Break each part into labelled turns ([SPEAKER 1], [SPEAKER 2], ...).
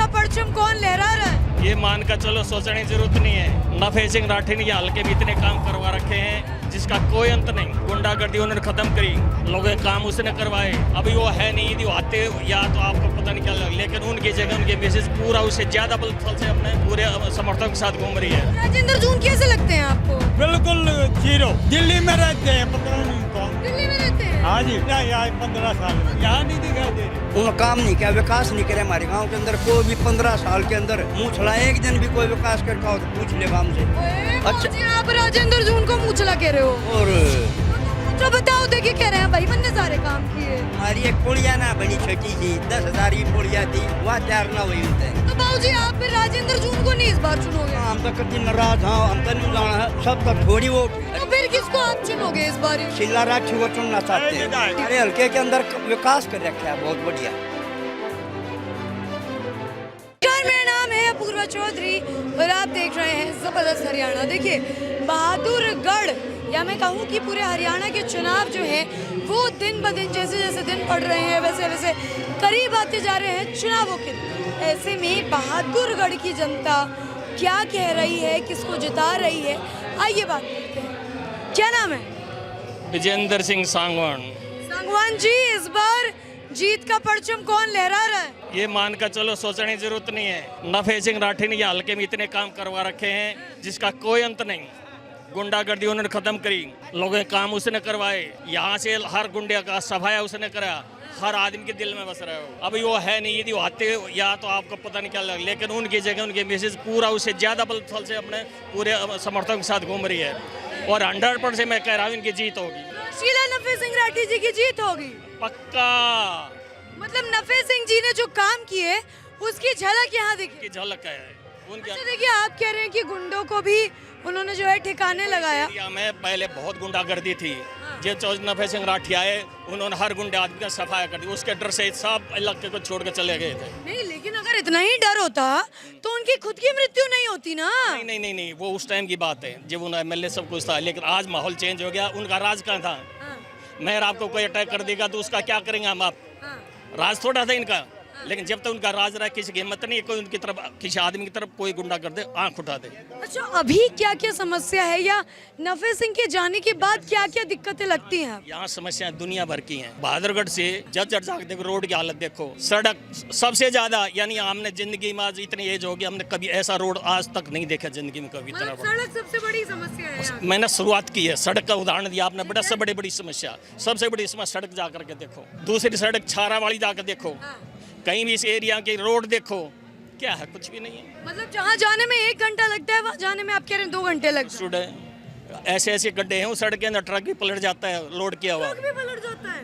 [SPEAKER 1] परचम कौन लहरा रहा है?
[SPEAKER 2] ये मान कर चलो, सोचने की जरूरत नहीं है। नफे सिंह राठी ने हल्के में इतने काम करवा रखे हैं जिसका कोई अंत नहीं। गुंडागर्दी उन्होंने खत्म करी, लोगों के काम उसने करवाए। अभी वो है नहीं, यदि आते या तो आपको पता नहीं क्या लगा, लेकिन उनकी जगह उनके मैसेज पूरा उससे ज्यादा बल से अपने पूरे समर्थकों के साथ घूम रही है।
[SPEAKER 1] राजेंद्र जून कैसे लगते हैं आपको?
[SPEAKER 3] बिल्कुल जीरो। दिल्ली में रहते हैं, 15 मिनट
[SPEAKER 1] दिल्ली में रहते हैं?
[SPEAKER 3] हाँ जी, यहाँ 15 साल यहाँ नहीं दिखाई दे रही।
[SPEAKER 4] वो काम नहीं किया, विकास नहीं करे हमारे गांव के अंदर। कोई भी 15 साल के अंदर मुँह छला एक दिन भी कोई विकास करता हो तो पूछ ले हमसे।
[SPEAKER 1] अच्छा जी, आप राजेंद्र जून को मुचला कह रहे हो?
[SPEAKER 4] और
[SPEAKER 1] तो बताओ, देखिए कह रहे हैं भाई मैंने सारे काम किए।
[SPEAKER 4] हमारी एक पुलिया ना बनी छोटी सी 10,000 की पुलिया थी, वहाँ तैयार ना हुई उनसे।
[SPEAKER 1] तो बाबूजी आप फिर राजेंद्र जून को नहीं इस बार चुनोगे?
[SPEAKER 4] हम तो कभी नाराज हाँ, हम तो नहीं जाना है, सब तक थोड़ी वोट।
[SPEAKER 1] तो फिर किसको आप चुनोगे इस बार?
[SPEAKER 4] शिला राठी को चुनना चाहते हैं। हमारे हल्के के अंदर विकास कर रखा है बहुत बढ़िया।
[SPEAKER 1] मेरा नाम है अपूर्वा चौधरी और आप देख रहे हैं जबरदस्त हरियाणा। देखिए, बहादुरगढ़ या मैं कहूँ कि पूरे हरियाणा के चुनाव जो है वो दिन ब दिन जैसे जैसे दिन पड़ रहे हैं वैसे वैसे करीब आते जा रहे हैं चुनावों के। ऐसे में बहादुरगढ़ की जनता क्या कह रही है, किसको जिता रही है, आइए बात करते हैं। क्या नाम है?
[SPEAKER 2] विजेंद्र सिंह सांगवान।
[SPEAKER 1] सांगवान जी, इस बार जीत का परचम कौन लहरा रहा है?
[SPEAKER 2] ये मान कर चलो, सोचने की जरूरत नहीं है। नफे सिंह राठी ने हल्के में इतने काम करवा रखे हैं जिसका कोई अंत नहीं। गुंडागर्दी उन्होंने खत्म करी, लोगों के काम उसने करवाए। यहाँ से हर गुंडे का सफाया उसने करा, हर आदमी के दिल में बस रहे हो। अभी वो है नहीं, यदि आते या तो आपको पता नहीं क्या लगा, लेकिन उनकी जगह उनके मैसेज पूरा उससे ज्यादा बल से अपने पूरे समर्थकों के साथ घूम रही है। और 100% मैं कह रहा हूँ इनकी जीत होगी।
[SPEAKER 1] शीला नफे सिंह राठी जी की जीत होगी
[SPEAKER 2] पक्का।
[SPEAKER 1] मतलब नफे सिंह जी ने जो काम किए उसकी झलक यहाँ दिखी।
[SPEAKER 2] की झलक है उनके।
[SPEAKER 1] अच्छा देखिए, आप कह रहे हैं कि गुंडों को भी उन्होंने जो है ठिकाने लगाया।
[SPEAKER 2] एरिया में पहले बहुत गुंडागर्दी थी। जब नफे सिंह राठी आए, उन्होंने हर गुंडे आदमी का सफाया कर दिया। उसके डर से सब इलाके को छोड़ के चले गए थे।
[SPEAKER 1] नहीं, लेकिन अगर इतना ही डर होता तो उनकी खुद की मृत्यु नहीं होती ना।
[SPEAKER 2] नहीं नहीं नहीं नहीं, वो उस टाइम की बात है जब उन्हें MLA सब कुछ था। लेकिन आज माहौल चेंज हो गया। उनका राज कहाँ था? मैं आपको कोई अटैक कर देगा तो उसका क्या करेंगे हम आप? राज थोड़ा था इनका। लेकिन जब तक उनका राज रहा, किसी की हिम्मत नहीं कोई उनकी तरफ, किसी आदमी की तरफ कोई गुंडा कर दे, आंख उठा दे।
[SPEAKER 1] अच्छा, अभी क्या क्या समस्या है या नफे सिंह के जाने के बाद क्या क्या दिक्कतें लगती हैं?
[SPEAKER 2] यहाँ समस्याएं दुनिया भर की हैं। बहादुरगढ़ से जब जाकर देखो, रोड की हालत देखो, सड़क सबसे ज्यादा। यानी हमने जिंदगी में आज इतनी एज होगी, हमने कभी ऐसा रोड आज तक नहीं देखा जिंदगी में कभी। इतना
[SPEAKER 1] सड़क सबसे बड़ी समस्या है।
[SPEAKER 2] मैंने शुरुआत की है, सड़क का उदाहरण दिया आपने। बड़ा से बड़ी समस्या, सबसे बड़ी समस्या सड़क जाकर के देखो। दूसरी सड़क छारा वाली जाकर देखो, कहीं भी इस एरिया के रोड देखो, क्या है? कुछ भी नहीं है।
[SPEAKER 1] मतलब जहाँ जाने में 1 घंटा लगता है, वहाँ जाने में आप कह रहे हैं 2 घंटे लगते हैं।
[SPEAKER 2] ऐसे ऐसे गड्ढे हैं उस सड़क के अंदर, ट्रक भी पलट जाता है लोड किया हुआ।
[SPEAKER 1] ट्रक भी पलट जाता है।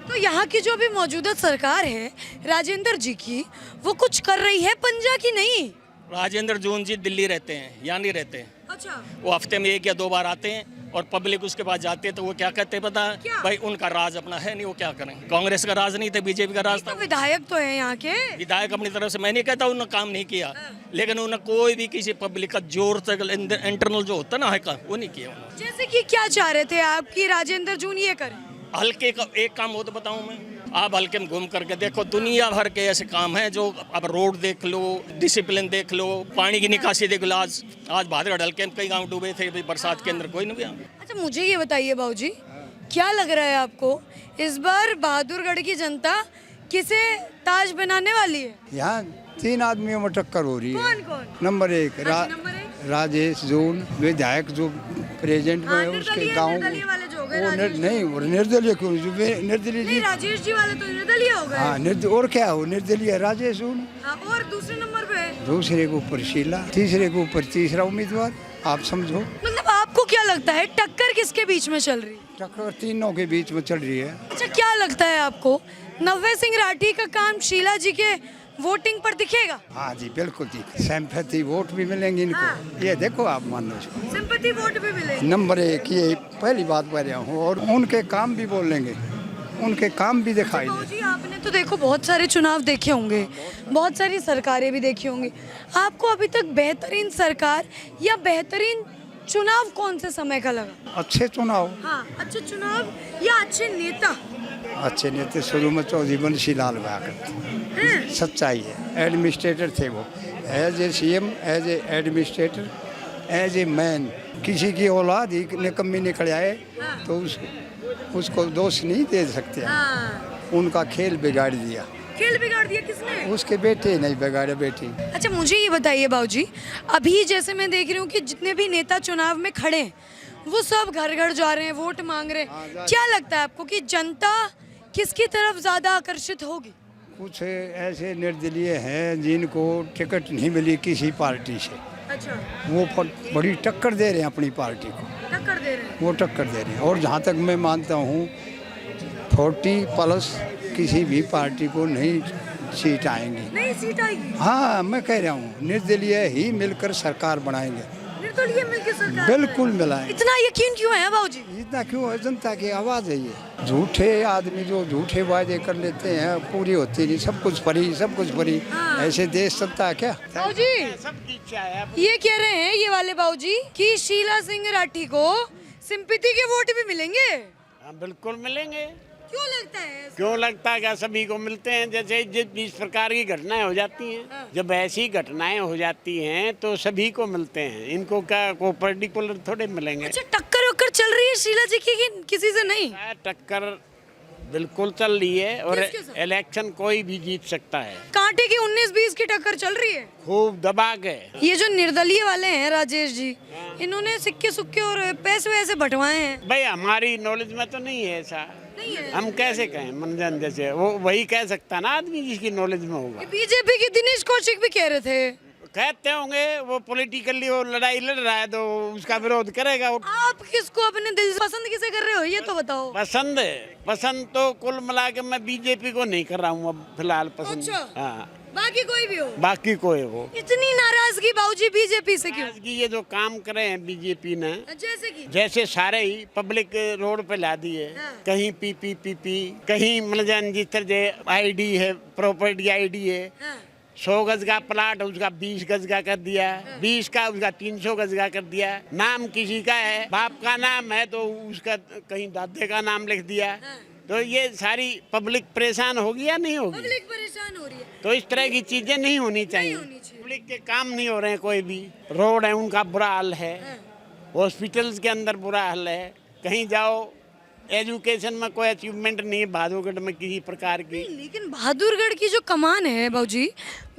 [SPEAKER 1] तो यहाँ की जो भी मौजूदा सरकार है राजेंद्र जी की, वो कुछ कर रही है पंजा की नहीं?
[SPEAKER 2] राजेंद्र जून जी दिल्ली रहते हैं, यहाँ नहीं रहते हैं।
[SPEAKER 1] अच्छा।
[SPEAKER 2] वो हफ्ते में 1 या 2 बार आते हैं और पब्लिक उसके पास जाते हैं तो वो क्या कहते हैं पता है? भाई उनका राज अपना है नहीं, वो क्या करें। कांग्रेस का राज नहीं था, बीजेपी का राज था।
[SPEAKER 1] तो विधायक तो है यहाँ के।
[SPEAKER 2] विधायक अपनी तरफ से, मैं नहीं कहता उन्होंने काम नहीं किया, लेकिन उन्होंने कोई भी किसी पब्लिक का जोर से इंटरनल जो होता ना है का, वो नहीं किया उन्होंने।
[SPEAKER 1] जैसे कि क्या चाह रहे थे आप कि राजेंद्र जून ये करें?
[SPEAKER 2] हल्के का एक काम हो तो बताऊं मैं, आप हल्के में घूम करके देखो, दुनिया भर के ऐसे काम हैं जो अब रोड देख लो, डिसिप्लिन देख लो, पानी की निकासी देख लो। आज बहादुरगढ़ हल्के में कई गांव डूबे थे बरसात के अंदर, कोई नहीं गया।
[SPEAKER 1] अच्छा, मुझे ये बताइए बाबूजी, क्या लग रहा है आपको इस बार बहादुरगढ़ की जनता किसे ताज बनाने वाली है?
[SPEAKER 5] यहाँ 3 आदमियों में टक्कर हो रही है।
[SPEAKER 1] कौन कौन?
[SPEAKER 5] नंबर 1 राजेश जून, विधायक जो प्रेजेंट में है उसके गांव नहीं, वो निर्दलीय क्यों? निर्दलीय
[SPEAKER 1] नहीं, राजेश जी वाले तो निर्दलीय हो गए।
[SPEAKER 5] हाँ, और क्या हो? निर्दलीय राजेश जून।
[SPEAKER 1] और दूसरे नंबर पे
[SPEAKER 5] दूसरे के ऊपर शीला, तीसरे के ऊपर तीसरा उम्मीदवार। आप समझो,
[SPEAKER 1] मतलब आपको क्या लगता है टक्कर किसके बीच में चल रही है?
[SPEAKER 5] टक्कर तीनों के बीच में चल रही है।
[SPEAKER 1] अच्छा, क्या लगता है आपको नफे सिंह राठी का काम शीला जी के वोटिंग पर दिखेगा?
[SPEAKER 5] हाँ जी, बिल्कुल जी। सिंपैथी वोट भी मिलेंगे इनको। ये देखो आप मान लो,
[SPEAKER 1] सिंपैथी वोट भी मिलेंगे।
[SPEAKER 5] नंबर 1 ये पहली बात कह रहा हूँ। और उनके काम भी बोलेंगे, उनके काम भी दिखाई दे।
[SPEAKER 1] जी, आपने तो देखो बहुत सारे चुनाव देखे होंगे, बहुत सारी सरकारें भी देखी होंगी। आपको अभी तक बेहतरीन सरकार या बेहतरीन चुनाव कौन से समय का लगा?
[SPEAKER 5] अच्छे चुनाव।
[SPEAKER 1] हाँ, अच्छे चुनाव या अच्छे नेता?
[SPEAKER 5] अच्छे नेता शुरू में चौधरी बंशी लाल हुआ करते। सच्चाई है। एडमिनिस्ट्रेटर थे वो, as a CM, as a administrator, as a man. किसी की औलाद ही निकम्मी निकल आए तो उसको दोष नहीं दे सकते हैं। उनका खेल बिगाड़ दिया।
[SPEAKER 1] खेल बिगाड़ दिया किसने?
[SPEAKER 5] उसके बेटे नहीं बिगाड़े, बेटी।
[SPEAKER 1] अच्छा मुझे ये बताइए बाबूजी, अभी जैसे मैं देख रही हूँ कि जितने भी नेता चुनाव में खड़े हैं वो सब घर घर जा रहे हैं, वोट मांग रहे हैं। क्या लगता है आपको कि जनता किसकी तरफ ज्यादा आकर्षित होगी?
[SPEAKER 5] कुछ ऐसे निर्दलीय हैं जिनको टिकट नहीं मिली किसी पार्टी से,
[SPEAKER 1] अच्छा,
[SPEAKER 5] वो बड़ी टक्कर दे रहे हैं अपनी पार्टी को,
[SPEAKER 1] टक्कर दे रहे हैं।
[SPEAKER 5] वो टक्कर दे रहे हैं। और जहाँ तक मैं मानता हूँ 40+ किसी भी पार्टी को नहीं सीट आएंगी।
[SPEAKER 1] नहीं सीट आएगी?
[SPEAKER 5] हाँ, मैं कह रहा हूँ निर्दलीय ही मिलकर सरकार बनाएंगे।
[SPEAKER 1] निर्दलीय मिलकर सरकार?
[SPEAKER 5] बिल्कुल मिलाएंगे।
[SPEAKER 1] इतना यकीन क्यों है बाबूजी?
[SPEAKER 5] इतना क्यों है? जनता की आवाज़ है ये। झूठे आदमी जो झूठे वादे कर लेते हैं पूरी होती नहीं। सब कुछ फ्री, सब कुछ फ्री, ऐसे देश चलता है क्या?
[SPEAKER 1] बाबूजी ये कह रहे हैं, ये वाले बाबूजी, कि शीला सिंह राठी को सिंपैथी के वोट भी मिलेंगे।
[SPEAKER 6] हाँ बिल्कुल मिलेंगे।
[SPEAKER 1] क्यों लगता है?
[SPEAKER 6] क्यों लगता है? क्या सभी को मिलते हैं? जैसे जिस प्रकार की घटनाएं हो जाती हैं, जब ऐसी घटनाएं हो जाती हैं तो सभी को मिलते हैं। इनको क्या को पर्टिकुलर थोड़े मिलेंगे?
[SPEAKER 1] अच्छा, टक्कर वक्कर चल रही है शीला जी की कि किसी से नहीं?
[SPEAKER 6] टक्कर बिल्कुल चल रही है और
[SPEAKER 1] किसके साथ?
[SPEAKER 6] इलेक्शन कोई भी जीत सकता है।
[SPEAKER 1] कांटे की 19-20 की टक्कर चल रही है,
[SPEAKER 6] खूब दबा के।
[SPEAKER 1] ये जो निर्दलीय वाले हैं राजेश जी, इन्होंने सिक्के सुक्के और पैसे वैसे बंटवाए हैं।
[SPEAKER 6] भाई हमारी नॉलेज में तो नहीं है ऐसा,
[SPEAKER 1] नहीं है।
[SPEAKER 6] हम कैसे कहें? मनोरंजन जैसे वो वही कह सकता ना आदमी जिसकी नॉलेज में होगा।
[SPEAKER 1] बीजेपी के दिनेश कौशिक भी कह रहे थे।
[SPEAKER 6] कहते होंगे वो पॉलिटिकली वो लड़ाई लड़ रहा है तो उसका विरोध करेगा।
[SPEAKER 1] आप किसको अपने दिल से पसंद किसे कर रहे हो ये तो बताओ।
[SPEAKER 6] पसंद तो कुल मिला के मैं बीजेपी को नहीं कर रहा हूँ अब फिलहाल पसंद।
[SPEAKER 1] अच्छा।
[SPEAKER 6] हाँ,
[SPEAKER 1] बाकी कोई भी हो?
[SPEAKER 6] बाकी कोई हो।
[SPEAKER 1] इतनी नाराजगी बाबूजी बीजेपी से क्यों?
[SPEAKER 6] कि ये जो काम करे हैं बीजेपी ने,
[SPEAKER 1] जैसे कि
[SPEAKER 6] जैसे सारे ही पब्लिक रोड पे ला दिए।
[SPEAKER 1] हाँ।
[SPEAKER 6] कहीं पीपी, कहीं मतलब जिस तरह आईडी है, प्रॉपर्टी आईडी है, 100 गज का प्लाट उसका 20 गज का कर दिया, 20 का उसका 300 गज का कर दिया। नाम किसी का है, बाप का नाम है तो उसका कहीं दादे का नाम लिख दिया। तो ये सारी पब्लिक परेशान होगी या नहीं होगी?
[SPEAKER 1] पब्लिक परेशान हो रही है।
[SPEAKER 6] तो इस तरह की चीजें नहीं होनी चाहिए। पब्लिक के काम नहीं हो रहे हैं कोई भी। रोड है उनका बुरा हाल है, हॉस्पिटल्स के अंदर बुरा हाल है। कहीं जाओ, एजुकेशन में कोई अचीवमेंट नहीं है बहादुरगढ़ में किसी प्रकार की।
[SPEAKER 1] लेकिन बहादुरगढ़ की जो कमान है बाबूजी,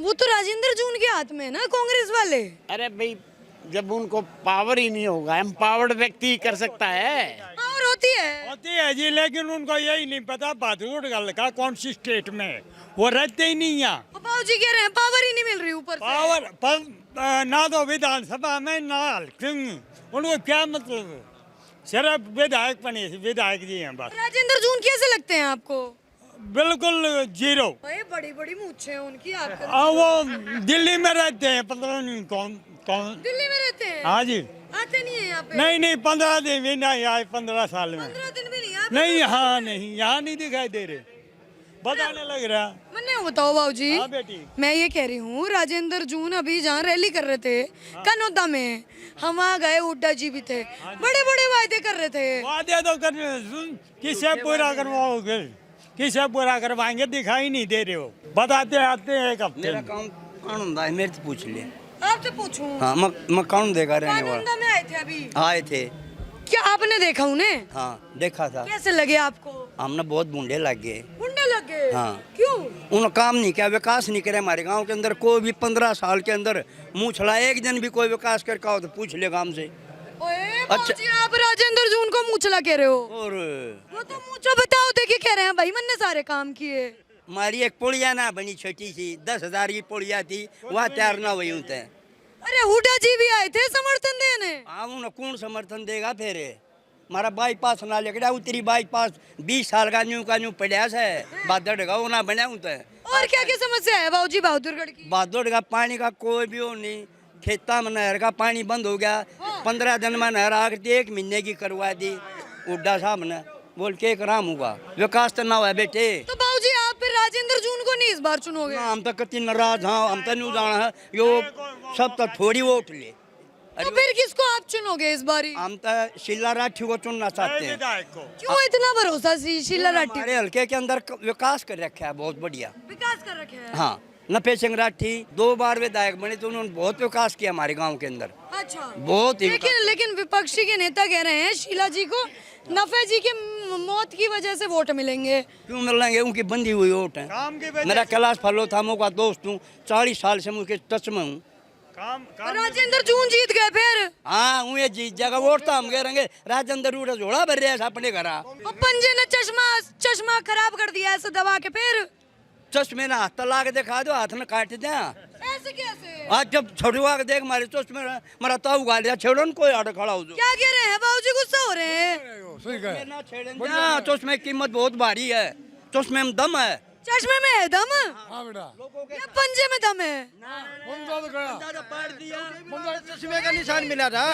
[SPEAKER 1] वो तो राजेंद्र जून के हाथ में है ना, कांग्रेस वाले।
[SPEAKER 6] अरे भाई, जब उनको पावर ही नहीं होगा, एम्पावर्ड व्यक्ति कर सकता है।
[SPEAKER 1] पावर होती है
[SPEAKER 3] जी, लेकिन उनको यही नहीं पता बहादुरगढ़ का कौन सी स्टेट में है। वो रहते ही नहीं यहाँ।
[SPEAKER 1] बाबूजी कह रहे हैं पावर ही नहीं मिल रही ऊपर से।
[SPEAKER 3] पावर ना तो विधानसभा में ना हल्के में, उनको क्या मतलब? सिर्फ विधायक बने, विधायक जी हैं बस।
[SPEAKER 1] राजेंद्र जून कैसे लगते हैं आपको?
[SPEAKER 3] बिल्कुल जीरो।
[SPEAKER 1] बड़ी बड़ी मूछें हैं उनकी। आपके
[SPEAKER 3] वो दिल्ली में रहते हैं, पता नहीं कौन
[SPEAKER 1] दिल्ली में रहते हैं?
[SPEAKER 3] हाँ जी।
[SPEAKER 1] आते नहीं है यहाँ पे?
[SPEAKER 3] नहीं 15 दिन भी नहीं आए 15 साल में।
[SPEAKER 1] 15 दिन भी नहीं?
[SPEAKER 3] नहीं, यहाँ नहीं दिखाई दे रहे, बताने लग रहा।
[SPEAKER 1] मैंने बताओ बाबूजी,
[SPEAKER 3] हाँ बेटी,
[SPEAKER 1] मैं ये कह रही हूँ, राजेंद्र जून अभी जहाँ रैली कर रहे थे कनौदा में, हम वहाँ गए, हुड्डा जी भी थे, बड़े बड़े वायदे कर रहे थे।
[SPEAKER 3] वादे तो करने किससे पूरा करवाओगे? किससे पूरा करवाएंगे? दिखाई नहीं दे रहे हो। बताते आते हैं एक हफ्ते।
[SPEAKER 4] मेरा काम कानून है, मेरे से पूछ ले।
[SPEAKER 1] आपसे पूछूं?
[SPEAKER 4] हाँ, मैं कानून देखा रहने वाला।
[SPEAKER 1] कानून में आए थे अभी?
[SPEAKER 4] आए थे।
[SPEAKER 1] क्या आपने देखा उन्हें?
[SPEAKER 4] हाँ, देखा था।
[SPEAKER 1] कैसे लगे आपको?
[SPEAKER 4] हमने बहुत बूढ़े लग गए।
[SPEAKER 1] गुंडे लग गए?
[SPEAKER 4] हाँ।
[SPEAKER 1] क्यों?
[SPEAKER 4] उन्होंने काम नहीं किया, विकास नहीं करे हमारे गांव के अंदर। कोई भी 15 साल के अंदर मुँह छड़ा, एक दिन भी कोई विकास करके आओ तो पूछ ले गांव से।
[SPEAKER 1] अच्छा, आप राजेंद्र जून को मूंछला कह रहे हो?
[SPEAKER 4] और
[SPEAKER 1] वो तो मूंछो बताओ थे कि कह रहे हैं भाई मैंने सारे काम किए।
[SPEAKER 4] हमारी एक पुलिया ना बनी छोटी सी, 10,000 की पुलिया थी, वह तैयार ना हुई होते।
[SPEAKER 1] अरे हुड्डा जी भी आए थे समर्थन देने।
[SPEAKER 4] हाँ, उन्हें कौन समर्थन देगा? फिर हमारा बाईपास ना लेकर उतरी, बाईपास 20 साल का न्यू पड़ा है, बादड़ का वो ना बना होता है।
[SPEAKER 1] और क्या क्या समस्या है बाबूजी बहादुरगढ़ की?
[SPEAKER 4] बहादुर का पानी का कोई भी वो नहीं। खेता में नहर का पानी बंद हो गया, 15 दिन में नहर आ गई, 1 महीने की करवा दी हुड्डा साहब ने। बोल के काम होगा, विकास तो ना हुआ बेटे।
[SPEAKER 1] तो बाबूजी आप फिर राजेंद्र जून को नहीं इस बार चुनोगे?
[SPEAKER 4] हम तो कति नाराज। हाँ, हम तो नहीं जाना है यो सब तो थोड़ी वोट ले।
[SPEAKER 1] तो फिर किसको आप चुनोगे इस बारी?
[SPEAKER 4] हम तो शीला राठी को चुनना चाहते हैं।
[SPEAKER 3] विधायक को
[SPEAKER 1] क्यों इतना भरोसा शीला राठी?
[SPEAKER 4] हमारे हल्के के अंदर विकास कर रखा है बहुत बढ़िया।
[SPEAKER 1] विकास कर रखे हैं।
[SPEAKER 4] हाँ, नफे सिंह राठी 2 बार विधायक बने तो उन्होंने बहुत विकास किया हमारे गांव के अंदर,
[SPEAKER 1] अच्छा,
[SPEAKER 4] बहुत ही
[SPEAKER 1] लेकिन विपक्षी के नेता कह रहे हैं शीला जी को नफे जी के मौत की वजह से वोट मिलेंगे।
[SPEAKER 4] क्यों मिलेंगे? उनकी बंदी हुई वोट है।
[SPEAKER 3] काम की वजह
[SPEAKER 4] मेरा कैलाश फलो था, मैं का दोस्त हूँ, 40 साल से मैं उसके टच में हूँ।
[SPEAKER 3] काम
[SPEAKER 1] राजेंद्र जून जीत गए फिर।
[SPEAKER 4] हाँ, उन्हें जीत जगह वोट तो हम कह रहेंगे राजेंद्र उड़ा झोला भर रहे हैं अपने घर।
[SPEAKER 1] और पंजे ने चश्मा खराब कर दिया ऐसे दबा के, फिर
[SPEAKER 4] चश्मे ना हाथ ला के दिखा दो, हाथ में काट दे।
[SPEAKER 1] ऐसे कैसे?
[SPEAKER 4] आज जब छुड़वा के देख मारे चश्मे मरा तो उगा लिया, छेड़ो न कोई आड़ खड़ा हो जो।
[SPEAKER 1] क्या कह रहे हैं बाबूजी? गुस्सा हो रहे हैं?
[SPEAKER 4] ना छेड़ें ना, चश्मे की कीमत बहुत भारी है, चश्मे में दम है।
[SPEAKER 1] चश्मे में है दम
[SPEAKER 7] हाँ बेटा,
[SPEAKER 1] या पंजे में दम है?
[SPEAKER 8] चश्मे का निशान मिला था,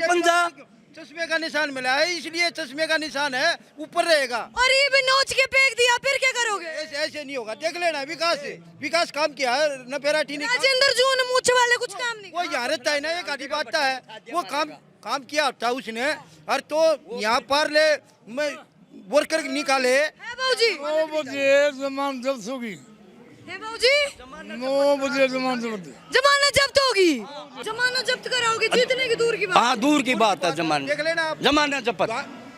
[SPEAKER 4] पंजा
[SPEAKER 8] चश्मे का निशान मिला है, इसलिए चश्मे का निशान है, ऊपर रहेगा।
[SPEAKER 1] और ये भी नोच के फेंक दिया, फिर क्या करोगे?
[SPEAKER 8] ऐसे नहीं होगा, देख लेना। विकास काम किया है न, पेराठी ने।
[SPEAKER 1] राजेंद्र जून मूछ वाले कुछ काम नहीं।
[SPEAKER 8] वो यहाँ रहता है ना, एक आधी बात है, वो काम किया था उसने। और तो यहाँ पर ले वर्कर निकाले
[SPEAKER 1] है बाबूजी?
[SPEAKER 7] 9 बजे जमान जब्त होगी,
[SPEAKER 1] है बाबूजी?
[SPEAKER 7] 9 बजे जमान जब्त।
[SPEAKER 1] जमानत जब्त होगी? जमानत जब्त कराओगे? जीतने की दूर की बात।
[SPEAKER 4] हाँ, दूर की बात है।
[SPEAKER 8] देख लेना आप।
[SPEAKER 4] जमाना जपत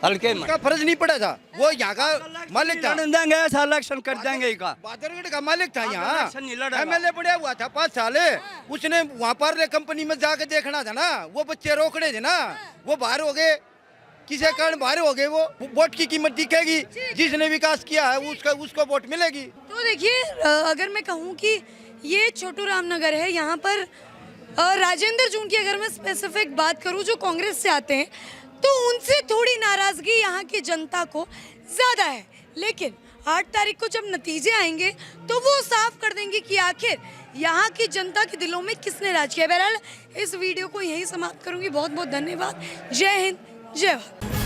[SPEAKER 4] हल्के में
[SPEAKER 8] उसका फर्ज नहीं पड़ा था, वो यहाँ का मालिक था।
[SPEAKER 4] लड़ देंगे, ऐसा इलेक्शन कर देंगे का।
[SPEAKER 8] बादरगढ़ का मालिक था यहाँ,
[SPEAKER 4] इलेक्शन नहीं लड़ेगा।
[SPEAKER 8] MLA बढ़िया हुआ था 5 साल। उसने वहाँ पर कंपनी में जाके देखना था ना, वो बच्चे रोकड़े थे ना, वो बाहर हो गए। किसी कारण बाहर हो गए। वो वोट की कीमत दिखेगी, जिसने विकास किया है उसको वोट मिलेगी।
[SPEAKER 1] तो देखिए, अगर मैं कहूँ कि ये छोटू रामनगर है, यहाँ पर राजेंद्र जून की अगर मैं स्पेसिफिक बात करूँ जो कांग्रेस से आते हैं, तो उनसे थोड़ी नाराजगी यहाँ की जनता को ज़्यादा है। लेकिन 8 तारीख को जब नतीजे आएंगे तो वो साफ कर देंगे कि आखिर यहाँ की जनता के दिलों में किसने राज किया। बहरहाल इस वीडियो को यहीं समाप्त करूँगी। बहुत बहुत धन्यवाद। जय हिंद, जय भारत।